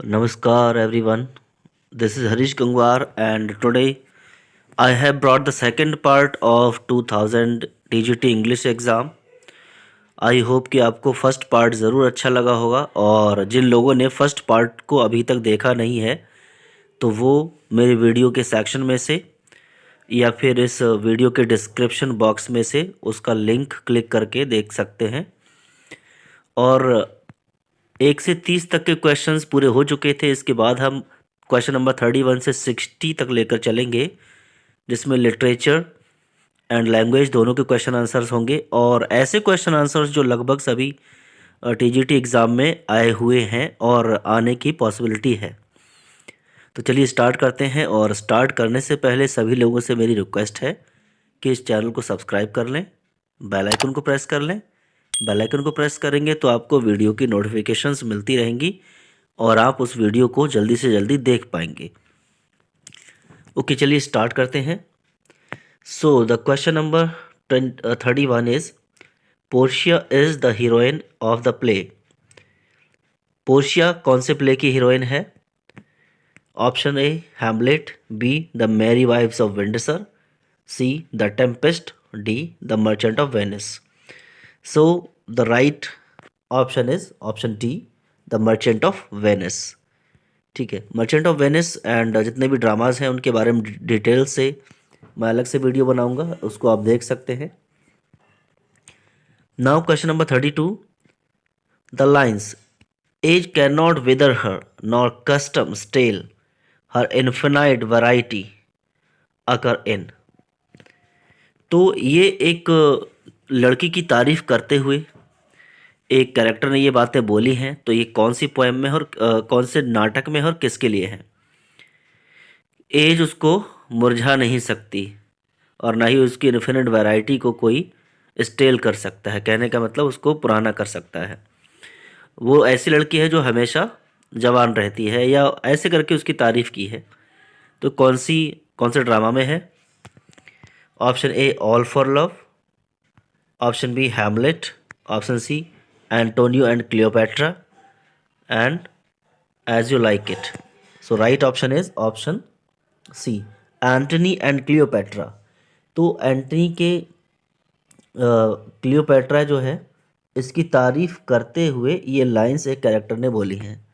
Namaskar everyone. This is Harish Gangwar and today I have brought the second part of 2000 TGT English exam. I hope कि आपको first part ज़रूर अच्छा लगा होगा और जिन लोगों ने फर्स्ट पार्ट को अभी तक देखा नहीं है तो वो मेरे वीडियो के सेक्शन में से या फिर इस वीडियो के डिस्क्रिप्शन बॉक्स में से उसका लिंक क्लिक करके देख सकते हैं। और 1 से 30 तक के क्वेश्चंस पूरे हो चुके थे। इसके बाद हम क्वेश्चन नंबर 31 से 60 तक लेकर चलेंगे, जिसमें लिटरेचर एंड लैंग्वेज दोनों के क्वेश्चन आंसर्स होंगे और ऐसे क्वेश्चन आंसर्स जो लगभग सभी टीजीटी एग्ज़ाम में आए हुए हैं और आने की पॉसिबिलिटी है। तो चलिए स्टार्ट करते हैं। और स्टार्ट करने से पहले सभी लोगों से मेरी रिक्वेस्ट है कि इस चैनल को सब्सक्राइब कर लें, बेल आइकन को प्रेस कर लें। बेल आइकन को प्रेस करेंगे तो आपको वीडियो की नोटिफिकेशंस मिलती रहेंगी और आप उस वीडियो को जल्दी से जल्दी देख पाएंगे। ओके, चलिए स्टार्ट करते हैं। So the question number 31 is Portia is the heroine of the play. Portia कौन से प्ले की हीरोइन है? Option A Hamlet, B the Merry Wives of Windsor, C the Tempest, D the Merchant of Venice. So the right option is option D, the Merchant of Venice. ठीक है, merchant of Venice and जितने भी dramas हैं उनके बारे में detail से मैं अलग से वीडियो बनाऊंगा, उसको आप देख सकते हैं। Now question number 32, the lines age can not wither her nor custom stale her infinite variety occur in. तो ये एक लड़की की तारीफ करते हुए एक कैरेक्टर ने ये बातें बोली हैं। तो ये कौन सी पोएम में और कौन से नाटक में और किसके लिए है? एज उसको मुरझा नहीं सकती और ना ही उसकी इन्फिनिट वैरायटी को कोई स्टेल कर सकता है। कहने का मतलब उसको पुराना कर सकता है। वो ऐसी लड़की है जो हमेशा जवान रहती है, या ऐसे करके उसकी तारीफ की है। तो कौन से ड्रामा में है? Option A All for Love, option B Hamlet, option C Antonio and Cleopatra, and as you like it. So right option is option C, Antony and Cleopatra. तो एंटनी के क्लियोपैट्रा जो है इसकी तारीफ करते हुए ये लाइंस एक कैरेक्टर ने बोली हैं।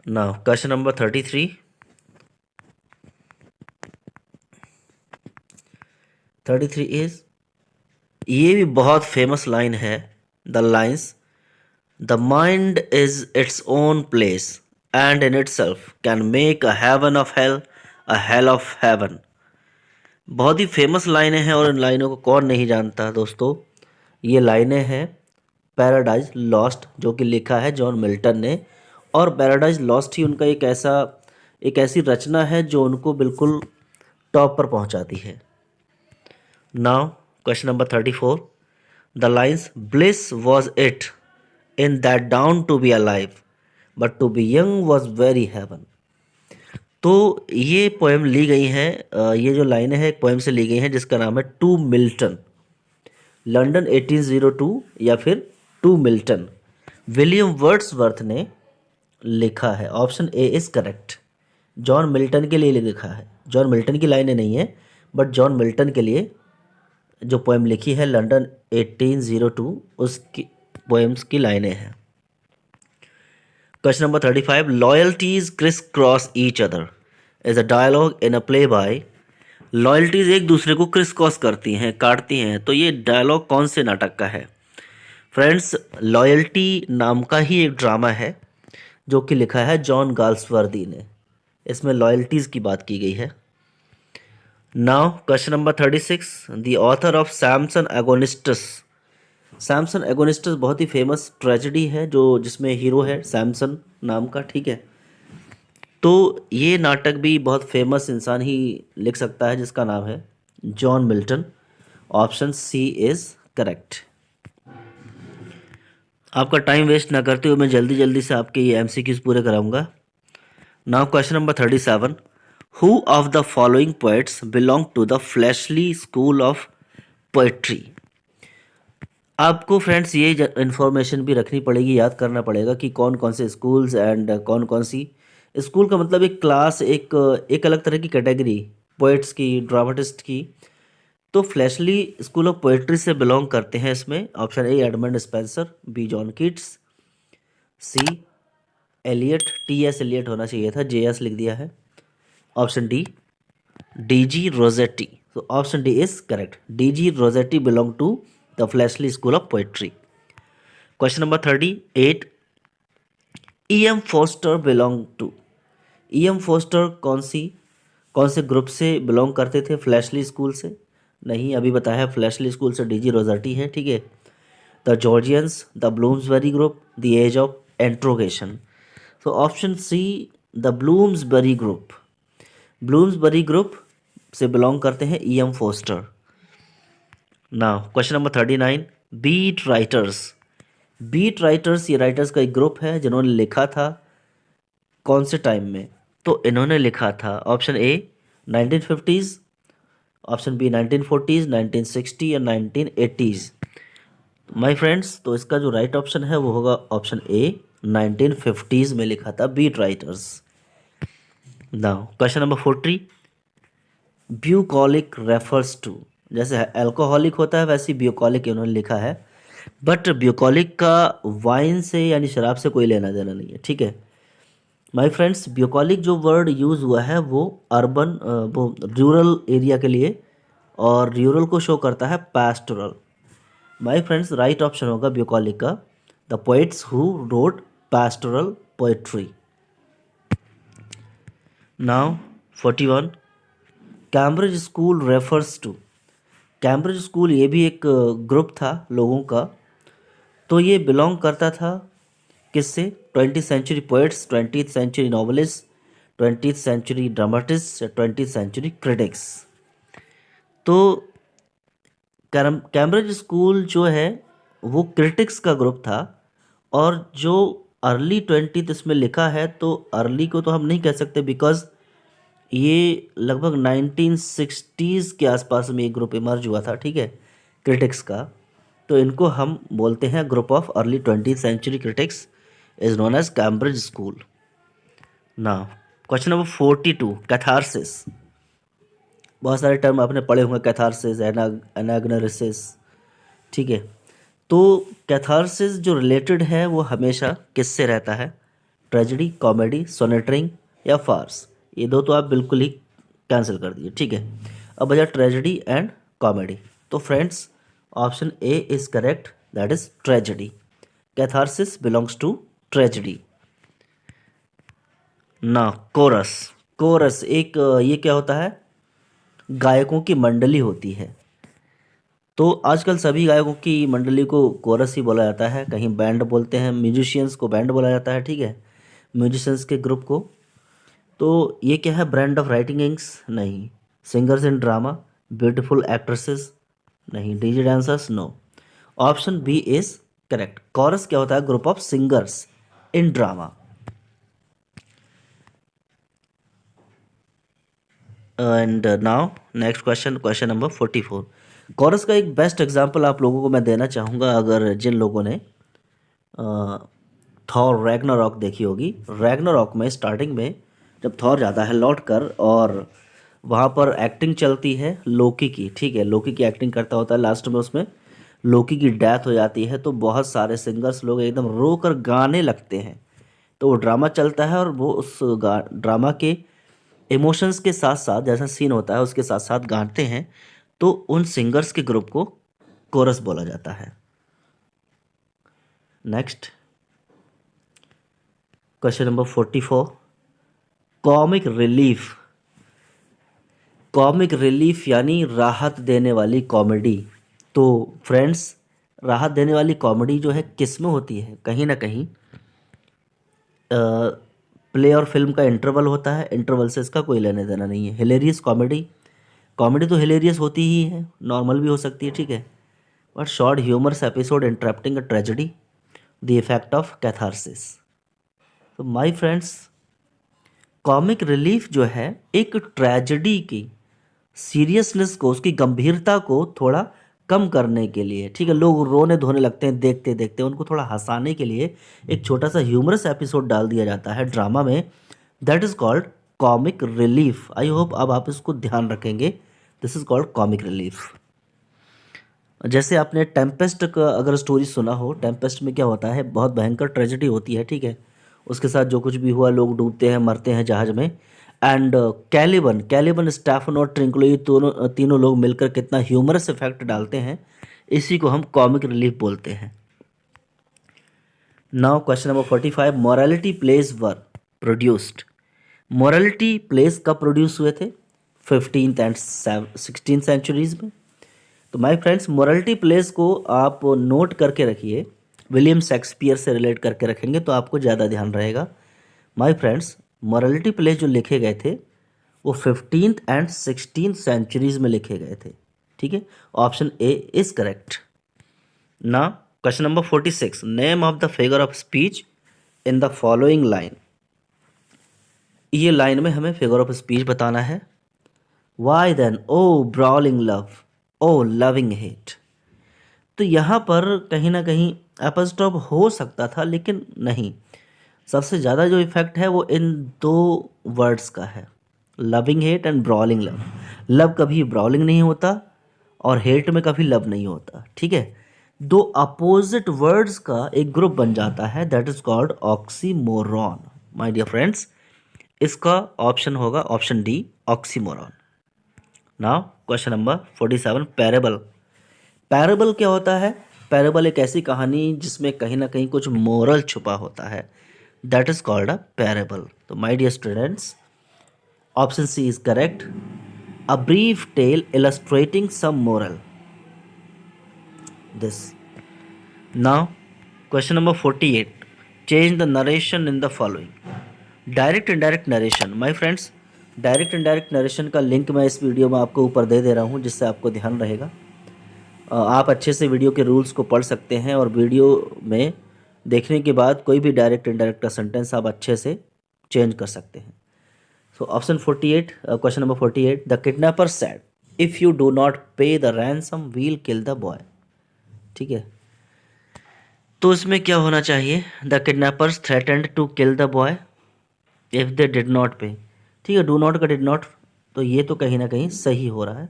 नाउ क्वेश्चन नंबर 33 इज, ये भी बहुत फेमस लाइन है। The lines the mind is its own place and in itself can make a heaven of hell, a hell of heaven. बहुत ही फेमस लाइनें हैं और इन लाइनों को कौन नहीं जानता दोस्तों। ये लाइनें हैं पैराडाइज लॉस्ट, जो कि लिखा है जॉन मिल्टन ने। और पैराडाइज लॉस्ट ही उनका एक ऐसी रचना है जो उनको बिल्कुल टॉप पर पहुंचाती है। Now question number 34, the lines bliss was it in that dawn to be alive but to be young was very heaven. तो ये पोएम ली गई हैं, ये जो लाइनें हैं एक पोएम से ली गई हैं जिसका नाम है टू मिल्टन, लंदन 1802, या फिर टू मिल्टन। विलियम वर्ड्सवर्थ ने लिखा है। Option A is correct, John Milton के लिए लिखा है। जॉन मिल्टन की लाइनें नहीं है, बट जॉन मिल्टन के लिए जो पोएम लिखी है लंदन 1802, उसकी पोएम्स की लाइनें हैं। Question number 35, loyalties criss cross each other is a dialogue in a play by. Loyalties एक दूसरे को क्रिस क्रॉस करती हैं, काटती हैं। तो ये डायलॉग कौन से नाटक का है? फ्रेंड्स, लॉयल्टी नाम का ही एक ड्रामा है जो कि लिखा है जॉन गाल्सवर्दी ने। इसमें लॉयल्टीज़ की बात की गई है। Now question number 36, the author of Samson एगोनिस्टस। Samson एगोनिस्टस बहुत ही फेमस ट्रेजेडी है जो जिसमें हीरो है सैमसन नाम का। ठीक है, तो ये नाटक भी बहुत फेमस इंसान ही लिख सकता है जिसका नाम है John Milton. Option C is correct. आपका टाइम वेस्ट ना करते हुए मैं जल्दी जल्दी से आपके ये एमसीक्यूज पूरे कराऊंगा। Now question number 37, who of the following poets belong to the fleshly school of poetry. आपको फ्रेंड्स ये इन्फॉर्मेशन भी रखनी पड़ेगी, याद करना पड़ेगा कि कौन कौन से स्कूल्स एंड कौन कौन सी, स्कूल का मतलब एक क्लास, एक अलग तरह की कैटेगरी, पोइट्स की, ड्रामाटिस्ट की। तो फ्लैशली स्कूल ऑफ पोएट्री से बिलोंग करते हैं इसमें। Option A Edmund Spenser, B John Keats, C Eliot, T S Eliot होना चाहिए था, जे एस लिख दिया है। Option D D G Rossetti. तो option D is correct, D G Rossetti belong to the fleshly school of poetry. Question number 38, E M Forster belong to. E M Forster कौन से group से belong करते थे, fleshly school से? नहीं, अभी बताया फ्लैशली स्कूल से डीजी रोजर्टी है, ठीक है। The Georgians, the Bloomsbury group, the age of interrogation. तो option C the Bloomsbury group, Bloomsbury group से बिलोंग करते हैं E M Forster. Now question number 39, beat writers. Beat writers ये writers का एक ग्रुप है जिन्होंने लिखा था कौन से टाइम में? तो इन्होंने लिखा था option A 1950s, option B 1940s, 1960 या 1980s। माय फ्रेंड्स, तो इसका जो राइट ऑप्शन है वो होगा ऑप्शन ए 1950s में लिखा था beat writers. Now question number 40, bucolic refers to. जैसे अल्कोहलिक होता है वैसे ब्यूकॉलिक इन्होंने लिखा है, बट ब्यूकॉलिक का वाइन से यानी शराब से कोई लेना देना नहीं है, ठीक है। माय फ्रेंड्स, ब्यूकॉलिक जो वर्ड यूज़ हुआ है वो अर्बन, वो रूरल एरिया के लिए, और रूरल को शो करता है pastoral. My friends, right option होगा ब्यूकॉलिक का, the poets who wrote pastoral poetry. Now 41, Cambridge school refers to. Cambridge school ये भी एक ग्रुप था लोगों का, तो ये बिलोंग करता था किससे? 20th century poets, 20th century novelist, 20th century dramatist या 20th सेंचुरी क्रिटिक्स। तो कैम्ब्रिज स्कूल जो है वो क्रिटिक्स का ग्रुप था, और जो अर्ली 20th इसमें लिखा है, तो अर्ली को तो हम नहीं कह सकते बिकॉज ये लगभग 1960s के आसपास में ये ग्रुप इमर्ज हुआ था, ठीक है, क्रिटिक्स का। तो इनको हम बोलते हैं group of early 20th century critics is known as Cambridge school. Now question number 42, catharsis. बहुत सारे टर्म आपने पढ़े होंगे, कैथारसिस, एनाग्नोसिस, ठीक है। तो कैथारसिस जो रिलेटेड है वो हमेशा किससे रहता है? ट्रेजेडी, कॉमेडी, सोनेटरिंग या फार्स? ये दो तो आप बिल्कुल ही कैंसिल कर दीजिए, ठीक है। अब बचा ट्रेजेडी एंड कॉमेडी। तो friends, option A is correct, that is tragedy. Catharsis belongs to tragedy. ना कोरस, कोरस एक ये क्या होता है? गायकों की मंडली होती है। तो आजकल सभी गायकों की मंडली को कोरस ही बोला जाता है, कहीं बैंड बोलते हैं, म्यूजिशियंस को बैंड बोला जाता है, ठीक है, म्यूजिशियंस के ग्रुप को। तो ये क्या है? Brand of writing inks? नहीं। Singers in drama, beautiful actresses? नहीं। DJ dancers? No. Option B is correct. Chorus क्या होता है? Group of singers in drama. And now next question, question number 44। Chorus का एक बेस्ट एग्जांपल आप लोगों को मैं देना चाहूँगा, अगर जिन लोगों ने थॉर रैग्नारॉक देखी होगी। रैग्नारॉक में स्टार्टिंग में जब थॉर जाता है लौट कर, और वहाँ पर एक्टिंग चलती है लोकी की, ठीक है, लोकी की एक्टिंग करता होता है, लास्ट में उसमें लोकी की डेथ हो जाती है, तो बहुत सारे सिंगर्स लोग एकदम रो कर गाने लगते हैं। तो वो ड्रामा चलता है, और वो उस ड्रामा के इमोशंस के साथ साथ, जैसा सीन होता है उसके साथ साथ गाते हैं, तो उन सिंगर्स के ग्रुप को कोरस बोला जाता है। Next question number 44, comic relief. Comic relief यानी राहत देने वाली कॉमेडी। तो फ्रेंड्स, राहत देने वाली कॉमेडी जो है किस में होती है? कहीं ना कहीं प्ले और फिल्म का इंटरवल होता है, इंटरवल से इसका कोई लेने देना नहीं है। हिलेरियस कॉमेडी, कॉमेडी तो हिलेरियस होती ही है, नॉर्मल भी हो सकती है, ठीक है, but short humorous episode interrupting a tragedy, the effect of catharsis. तो माय फ्रेंड्स, कॉमिक रिलीफ जो है एक ट्रेजेडी की सीरियसनेस को, उसकी गंभीरता को थोड़ा कम करने के लिए, ठीक है, लोग रोने धोने लगते हैं देखते देखते, उनको थोड़ा हंसाने के लिए एक छोटा सा ह्यूमरस एपिसोड डाल दिया जाता है ड्रामा में, that is called comic relief. I hope अब आप इसको ध्यान रखेंगे, this is called comic relief. जैसे आपने टेम्पेस्ट का अगर स्टोरी सुना हो, टेम्पेस्ट में क्या होता है, बहुत भयंकर ट्रेजेडी होती है, ठीक है, उसके साथ जो कुछ भी हुआ, लोग डूबते हैं, मरते हैं जहाज में, एंड कैलिबन स्टैफन और ट्रिंकलो, ये तीनों लोग मिलकर कितना ह्यूमरस इफेक्ट डालते हैं, इसी को हम कॉमिक रिलीफ बोलते हैं। Now question number 45, morality place वर प्रोड्यूस्ड। मोरालिटी प्लेस कब प्रोड्यूस हुए थे? 15th एंड 16th सेंचुरीज में। तो माय फ्रेंड्स, मोरालिटी प्लेस को आप नोट करके रखिए, विलियम शेक्सपियर से रिलेट करके रखेंगे तो आपको ज़्यादा ध्यान रहेगा। माय फ्रेंड्स, मोरालिटी प्लेस जो लिखे गए थे वो 15th एंड 16th सेंचुरीज में लिखे गए थे, ठीक है। Option A is correct. Now question number 46, name of the figure of speech in the following line. ये लाइन में हमें फिगर ऑफ स्पीच बताना है। Why then O brawling love, O loving hate. तो यहाँ पर कहीं ना कहीं एपस्ट्रॉफ हो सकता था, लेकिन नहीं, सबसे ज़्यादा जो इफेक्ट है वो इन दो वर्ड्स का है, loving hate and brawling love. Love कभी ब्रॉलिंग नहीं होता और हेट में कभी लव नहीं होता, ठीक है। दो अपोजिट वर्ड्स का एक ग्रुप बन जाता है, that is called oxymoron. My dear friends, इसका ऑप्शन होगा option D, oxymoron. Now question number 47, parable. Parable क्या होता है? पैरेबल एक ऐसी कहानी जिसमें कहीं ना कहीं कुछ मोरल छुपा होता है, that is called a parable. तो my dear students, option C is correct, a brief tale illustrating some moral, this. Now question number 48, change the narration in the following. Direct indirect narration. My friends, direct indirect narration का link मैं इस video में आपको ऊपर दे दे रहा हूँ, जिससे आपको ध्यान रहेगा। आप अच्छे से वीडियो के रूल्स को पढ़ सकते हैं और वीडियो में देखने के बाद कोई भी डायरेक्ट इनडायरेक्ट का सेंटेंस आप अच्छे से चेंज कर सकते हैं। So option 48, question number 48, the kidnapper said if you do not pay the ransom we'll kill the boy, ठीक है। तो इसमें क्या होना चाहिए? The kidnappers threatened to kill the boy if they did not pay, ठीक है। डू नॉट का डिड नॉट, तो ये तो कहीं ना कहीं सही हो रहा है।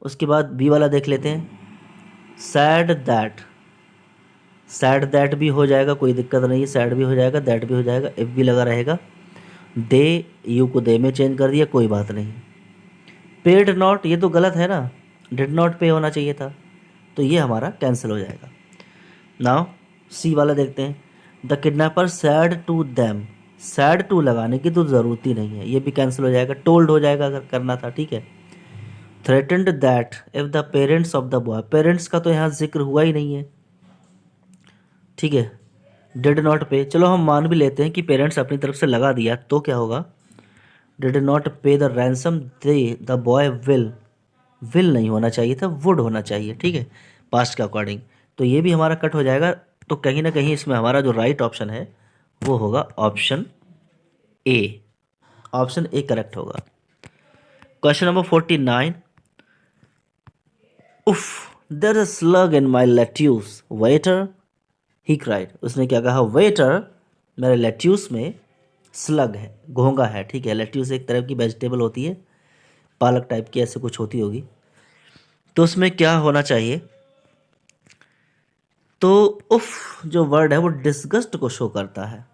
उसके बाद बी वाला देख लेते हैं, सैड दैट। सैड दैट भी हो जाएगा, कोई दिक्कत नहीं है, सैड भी हो जाएगा, दैट भी हो जाएगा, इफ भी लगा रहेगा। दे, यू को दे में चेंज कर दिया, कोई बात नहीं। पेड नॉट, ये तो गलत है ना, डिड नॉट पे होना चाहिए था, तो ये हमारा कैंसिल हो जाएगा। नाउ सी वाला देखते हैं, the kidnapper said to them. Said to लगाने की तो ज़रूरत ही नहीं है, ये भी कैंसिल हो जाएगा, टोल्ड हो जाएगा अगर करना था, ठीक है। Threatened that if the parents of the boy, parents का तो यहाँ जिक्र हुआ ही नहीं है, ठीक है। डिड नॉट पे, चलो हम मान भी लेते हैं कि पेरेंट्स अपनी तरफ से लगा दिया, तो क्या होगा? Did not pay the ransom they the boy will नहीं होना चाहिए था, वुड होना चाहिए, ठीक है, पास्ट के अकॉर्डिंग। तो ये भी हमारा कट हो जाएगा। तो कहीं ना कहीं इसमें हमारा जो राइट ऑप्शन है वो होगा option A. Option A correct होगा। Question number 49, ugh there is a slug in my lettuce waiter, he cried. उसने क्या कहा? वेटर, मेरे लेट्यूस में स्लग है, घोंघा है, ठीक है। लेट्यूस एक तरह की वेजिटेबल होती है, पालक टाइप की ऐसे कुछ होती होगी। तो उसमें क्या होना चाहिए? तो उफ जो वर्ड है वो डिस्गस्ट को शो करता है,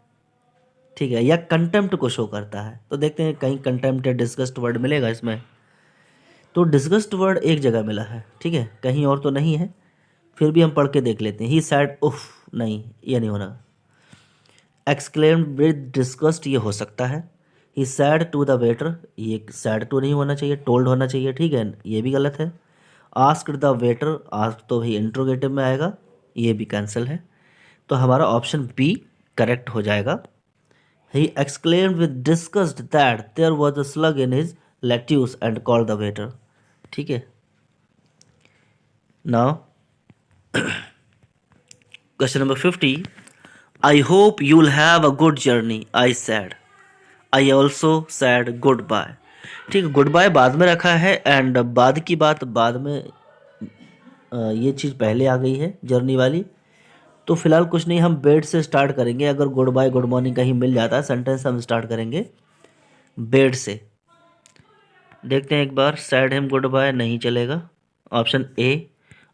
ठीक है, या कंटेम्प्ट को शो करता है। तो देखते हैं कहीं कंटेम्प्ट या डिस्गस्ट वर्ड मिलेगा इसमें। तो डिस्गस्ट वर्ड एक जगह मिला है, ठीक है, कहीं और तो नहीं है। फिर भी हम पढ़ के देख लेते हैं। ही सैड, उफ नहीं, ये नहीं होना। एक्सक्लेम्ड विद डिस्गस्ट, ये हो सकता है। ही सैड टू द वेटर, ये सैड टू नहीं होना चाहिए, टोल्ड होना चाहिए, ठीक है, ये भी गलत है। आस्क्ड द वेटर, आस्क तो भाई इंट्रोगेटिव में आएगा, ये भी कैंसिल है। तो हमारा ऑप्शन बी करेक्ट हो जाएगा। He exclaimed with disgust that there was a slug in his lettuce and called the waiter, ठीक है। Now question number 50, I hope you will have a good journey, I said, I also said goodbye, ठीक है। Good bye बाद में रखा है and बाद की बात बाद में ये चीज़ पहले आ गई है जर्नी वाली। तो फिलहाल कुछ नहीं, हम बेड से स्टार्ट करेंगे। अगर गुड बाय गुड मॉर्निंग कहीं मिल जाता है सेंटेंस, हम स्टार्ट करेंगे बेड से। देखते हैं एक बार, सैड हिम गुड बाय नहीं चलेगा। Option A,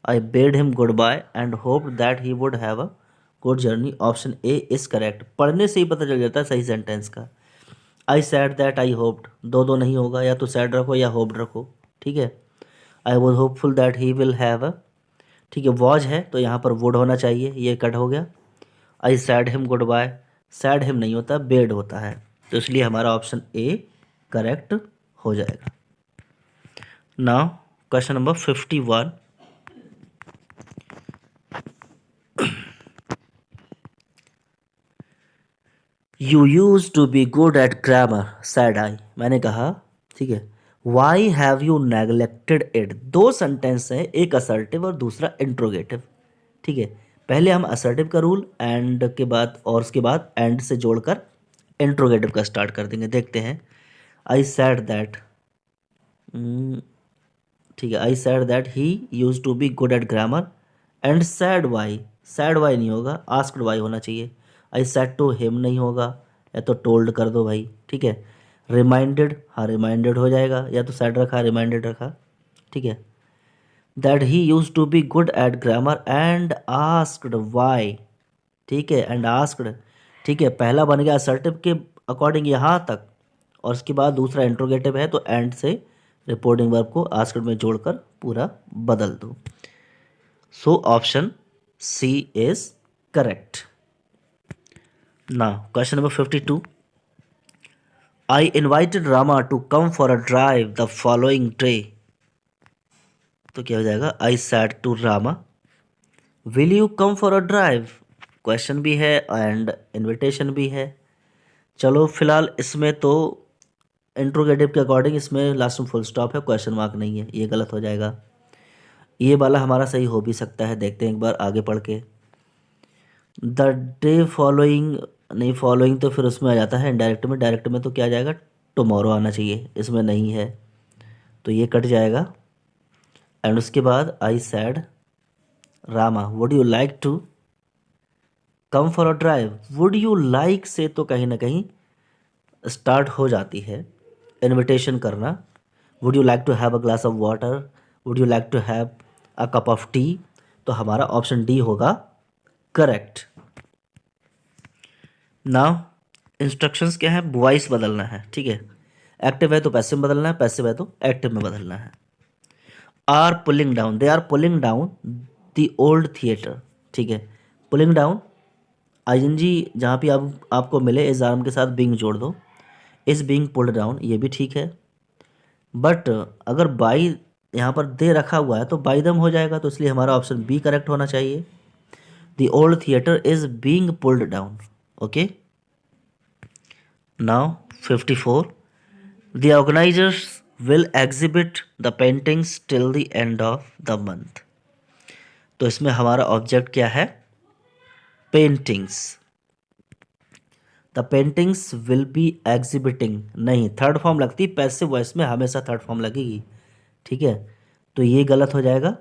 I bade him goodbye and hope that he would have a good journey. Option A is correct. पढ़ने से ही पता चल जाता है सही सेंटेंस का। आई सैड दैट आई होप्ड, दो दो नहीं होगा, या तो सैड रखो या होप्ड रखो, ठीक है। I was hopeful that he will have अ, ठीक है, वॉज है तो यहाँ पर वुड होना चाहिए, ये कट हो गया। I said him goodbye, said him नहीं होता, बेड होता है, तो इसलिए हमारा ऑप्शन ए करेक्ट हो जाएगा। Now question number 51। You use to be good at grammar said I, मैंने कहा, ठीक है। Why have you neglected it, दो सेंटेंस हैं, एक असर्टिव और दूसरा इंट्रोगेटिव, ठीक है। पहले हम असर्टिव का रूल एंड के बाद और उसके बाद एंड से जोड़कर इंट्रोगेटिव का स्टार्ट कर देंगे। देखते हैं। आई सैड दैट, ठीक है, I said that he used to be good at grammar and said why, said why नहीं होगा, आस्क्ड वाई होना चाहिए। आई सैड टू हिम नहीं होगा, या तो टोल्ड कर दो भाई, ठीक है। रिमाइंडेड, हाँ रिमाइंडेड हो जाएगा, या तो सैड रखा रिमाइंडेड रखा, ठीक है। That he used to be good at grammar and asked why, ठीक है, एंड आस्क्ड, ठीक है, पहला बन गया असर्टिव के अकॉर्डिंग यहाँ तक, और उसके बाद दूसरा इंट्रोगेटिव है तो एंड से रिपोर्टिंग वर्ब को आस्क्ड में जोड़कर पूरा बदल दो। So option C is correct. Now question number 52। I invited Rama to come for a drive the following day, तो क्या हो जाएगा, I said to Rama will you come for a drive, question भी है एंड इनविटेशन भी है। चलो फिलहाल इसमें तो इंट्रोगेटिव के अकॉर्डिंग इसमें लास्ट में फुल स्टॉप है, क्वेश्चन मार्क नहीं है, ये गलत हो जाएगा। ये वाला हमारा सही हो भी सकता है, देखते हैं एक बार आगे पढ़ के। द डे फॉलोइंग, नहीं फॉलोइंग तो फिर उसमें आ जाता है इनडायरेक्ट में, डायरेक्ट में तो क्या आ जाएगा, टुमारो आना चाहिए, इसमें नहीं है तो ये कट जाएगा। एंड उसके बाद I said Rama would you like to come for a drive, would you like से तो कहीं ना कहीं स्टार्ट हो जाती है इनविटेशन करना। Would you like to have a glass of water, would you like to have a cup of tea, तो हमारा ऑप्शन डी होगा करेक्ट। नाउ इंस्ट्रक्शंस क्या है, वॉइस बदलना है, ठीक है। एक्टिव है तो पैसिव में बदलना है, पैसिव है तो एक्टिव में बदलना है। Are pulling down, they are pulling down the old theatre, ठीक है। पुलिंग डाउन आईएनजी जहाँ पे आपको मिले इस आर्म के साथ बीइंग जोड़ दो, इज बीइंग पुल्ड डाउन, ये भी ठीक है। बट अगर बाई यहाँ पर दे रखा हुआ है तो बाई दम हो जाएगा, तो इसलिए हमारा ऑप्शन बी करेक्ट होना चाहिए। The old theatre is being pulled down, okay. Now 54। The organisers will exhibit the paintings till the end of the month, तो इसमें हमारा ऑब्जेक्ट क्या है, paintings. The paintings will be exhibiting, नहीं third form लगती, passive voice में हमेशा third form लगेगी, ठीक है, तो ये गलत हो जाएगा।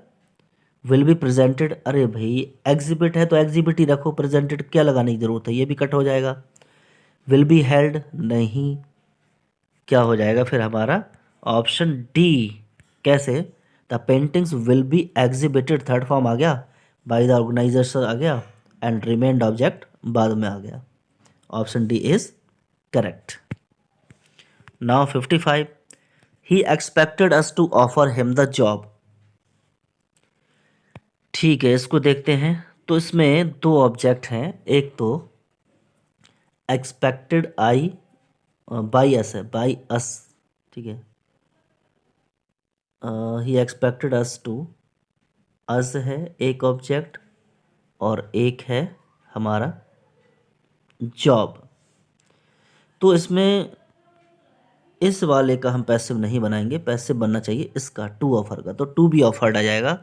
विल बी प्रेजेंटेड, अरे भाई एग्जिबिट है तो एग्जिबिट ही रखो, प्रेजेंटेड क्या लगाने की जरूरत है, ये भी कट हो जाएगा। विल बी हेल्ड नहीं, क्या हो जाएगा फिर हमारा ऑप्शन डी, कैसे, the paintings will be exhibited third form आ गया, बाय द ऑर्गेनाइजर्स आ गया, एंड रिमेन्ड ऑब्जेक्ट बाद में आ गया। Option D is correct. Now 55। He expected us to offer him the job, ठीक है, इसको देखते हैं। तो इसमें दो ऑब्जेक्ट हैं, एक तो एक्सपेक्टेड आई बाई अस है, बाई अस, ठीक है। ही एक्सपेक्टेड अस टू, अस है एक ऑब्जेक्ट, और एक है हमारा जॉब। तो इसमें इस वाले का हम पैसिव नहीं बनाएंगे, पैसिव बनना चाहिए इसका, टू ऑफर का, तो टू बी ऑफर्ड आ जाएगा।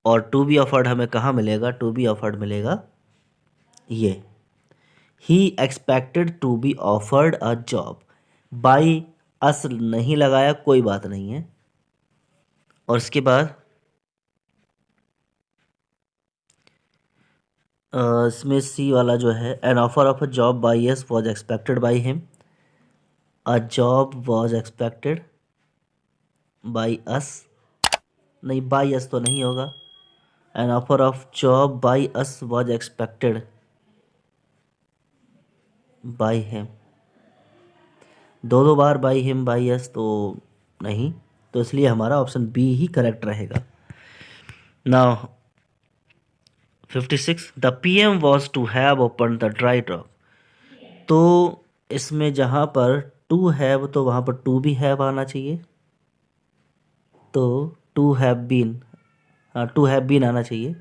और टू बी ऑफर्ड हमें कहाँ मिलेगा, टू बी ऑफर्ड मिलेगा ये, he expected to be offered a job, by us नहीं लगाया, कोई बात नहीं है। और इसके बाद इसमें सी वाला जो है, an offer of a job by us was expected by him, a job was expected by us, नहीं बाई अस तो नहीं होगा, an offer of job by us was expected by him, दो बार बाई हिम बाई अस तो नहीं, तो इसलिए हमारा ऑप्शन बी ही करेक्ट रहेगा। Now 56, the PM was to have open the dry dock. तो इसमें जहाँ पर टू हैव तो वहाँ पर टू भी हैव आना चाहिए, तो टू हैव बीन, हाँ टू हैव बीन आना चाहिए।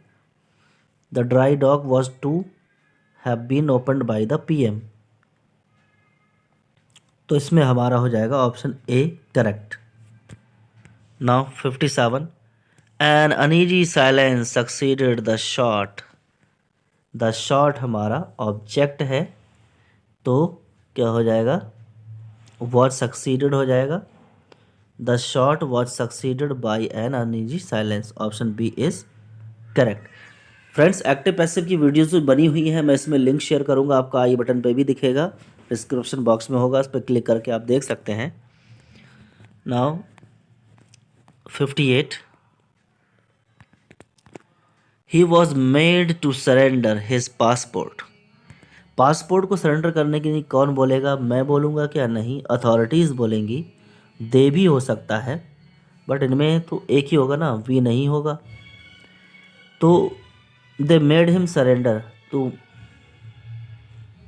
The dry dog was to have been opened by the PM, तो इसमें हमारा हो जाएगा option A correct. Now 57, an uneasy silence succeeded the shot. The shot हमारा ऑब्जेक्ट है, तो क्या हो जाएगा, वॉज सक्सीडेड हो जाएगा। The shot was succeeded by an uneasy silence, option B is correct. Friends, active passive की वीडियोस जो बनी हुई है मैं इसमें लिंक शेयर करूंगा, आपका आई बटन पे भी दिखेगा, डिस्क्रिप्शन बॉक्स में होगा, उस पर क्लिक करके आप देख सकते हैं। Now 58, he was made to surrender his passport. Passport को सरेंडर करने के लिए कौन बोलेगा, मैं बोलूँगा क्या, नहीं अथॉरिटीज़ बोलेंगी, दे भी हो सकता है, बट इनमें तो एक ही होगा ना, वी नहीं होगा। तो दे मेड हिम सरेंडर, तो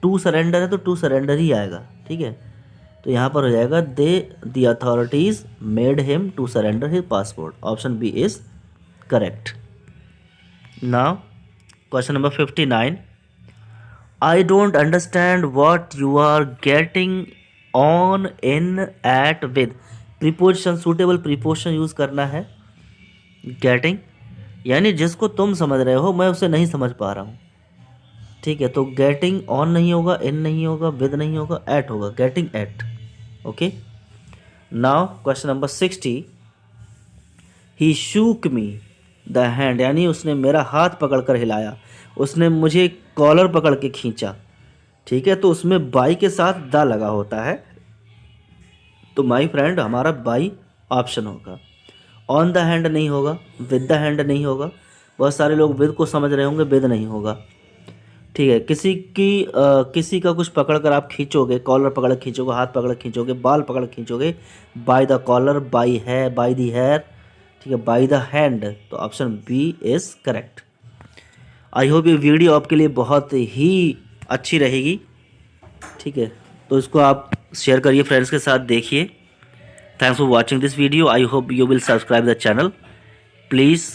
टू सरेंडर है तो टू सरेंडर ही आएगा, ठीक है। तो यहाँ पर हो जाएगा they the authorities made him to surrender his passport, option B is correct. Now question number 59, I don't understand what you are getting on in at with. Preposition, suitable preposition use करना है। Getting यानी जिसको तुम समझ रहे हो मैं उसे नहीं समझ पा रहा हूँ, ठीक है। तो गेटिंग ऑन नहीं होगा, इन नहीं होगा, विद नहीं होगा, एट होगा, getting eight. Okay, now question number 60, he shook me the hand, यानी उसने मेरा हाथ पकड़कर हिलाया, उसने मुझे कॉलर पकड़ के खींचा, ठीक है। तो उसमें बाई के साथ द लगा होता है, तो माय फ्रेंड हमारा बाई ऑप्शन होगा। ऑन द हैंड नहीं होगा, विद द हैंड नहीं होगा, बहुत सारे लोग विद को समझ रहे होंगे, विद नहीं होगा, ठीक है। किसी का कुछ पकड़ कर आप खींचोगे, कॉलर पकड़ खींचोगे, हाथ पकड़ खींचोगे, बाल पकड़ खींचोगे, बाय द कॉलर, बाय है, बाय द हेयर, ठीक है, बाय द हैंड, तो option B is correct. I hope ये वीडियो आपके लिए बहुत ही अच्छी रहेगी, ठीक है। तो इसको आप शेयर करिए फ्रेंड्स के साथ, देखिए। Thanks for watching this video, I hope you will subscribe the channel please.